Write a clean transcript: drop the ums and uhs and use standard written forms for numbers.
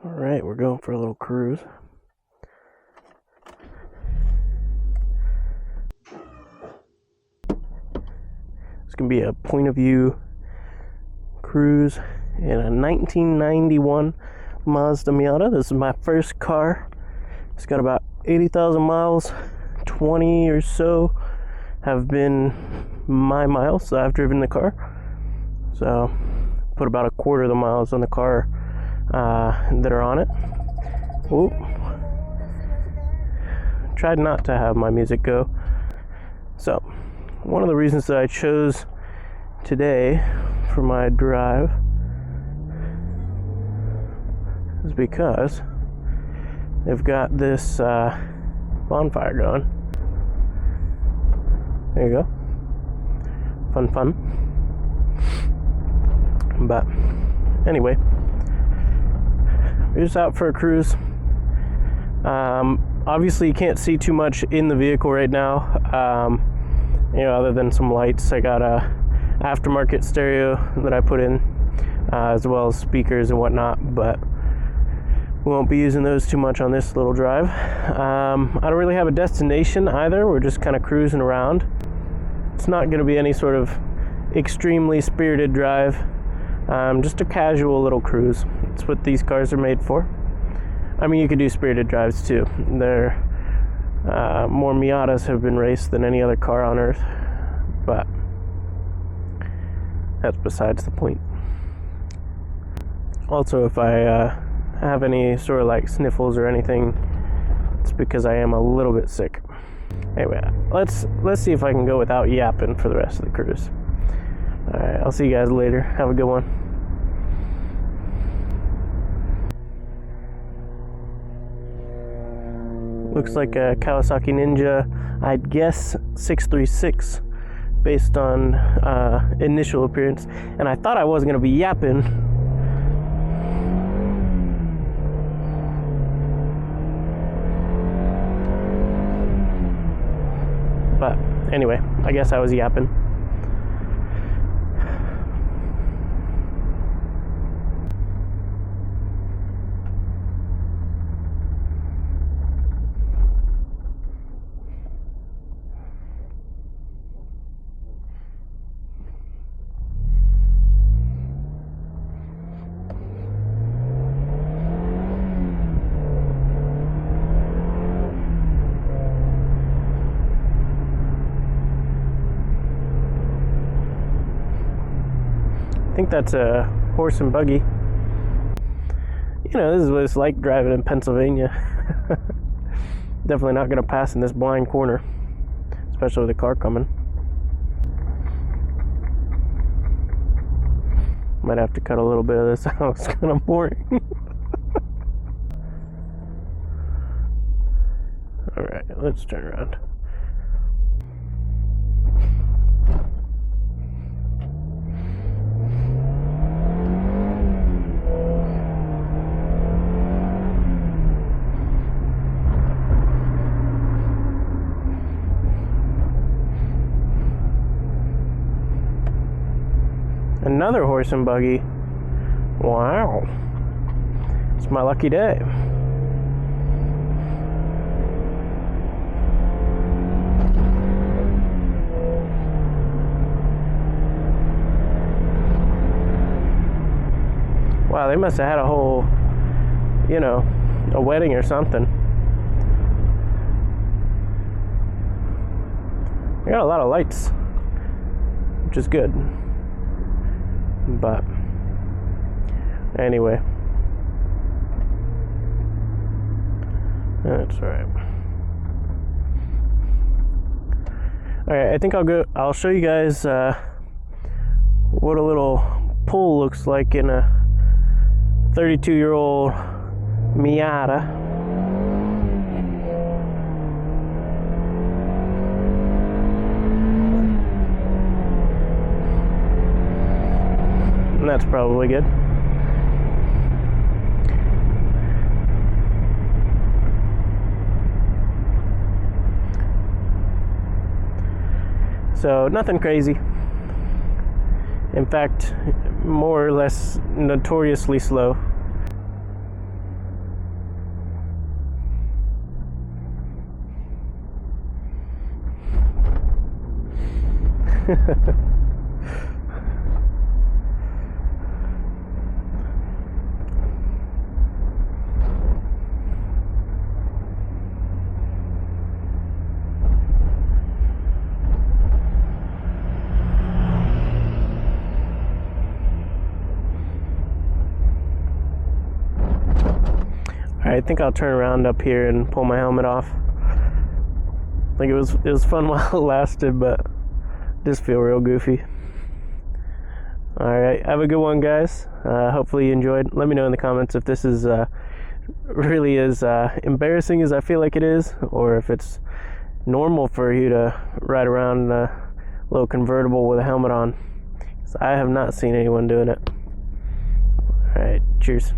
All right, we're going for a little cruise. It's gonna be a point of view cruise in a 1991 Mazda Miata. This is my first car. It's got about 80,000 miles. 20 or so have been my miles, so I've driven the car. So put about a quarter of the miles on the car that are on it. Ooh. Tried not to have my music go. So one of the reasons that I chose today for my drive is because they've got this bonfire going. There you go. Fun. But anyway, we're just out for a cruise. Obviously you can't see too much in the vehicle right now, other than some lights. I got a aftermarket stereo that I put in, as well as speakers and whatnot, but we won't be using those too much on this little drive. I don't really have a destination either. We're just kind of cruising around. It's not going to be any sort of extremely spirited drive. Just a casual little cruise. It's what these cars are made for. I mean, you could do spirited drives too. More Miatas have been raced than any other car on earth, but that's besides the point. Also, if I have any sort of like sniffles or anything, it's because I am a little bit sick. Anyway, let's see if I can go without yapping for the rest of the cruise. Alright, I'll see you guys later. Have a good one. Looks like a Kawasaki Ninja, I'd guess 636, based on initial appearance. And I thought I wasn't going to be yapping. But anyway, I guess I was yapping. I think that's a horse and buggy. You know, this is what it's like driving in Pennsylvania. Definitely not going to pass in this blind corner, especially with a car coming. Might have to cut a little bit of this out. It's kind of boring. Alright, let's turn around. Another horse and buggy. Wow. It's my lucky day. Wow, they must have had a whole, a wedding or something. They got a lot of lights, which is good. But anyway, that's all right. All right, I think I'll show you guys what a little pull looks like in a 32-year-old Miata. And that's probably good. So nothing crazy. In fact, more or less notoriously slow. I think I'll turn around up here and pull my helmet off. I think it was fun while it lasted, but just feel real goofy. Alright, have a good one, guys. Hopefully you enjoyed. Let me know in the comments if this is really as embarrassing as I feel like it is, or if it's normal for you to ride around in a little convertible with a helmet on. 'Cause I have not seen anyone doing it. Alright, cheers.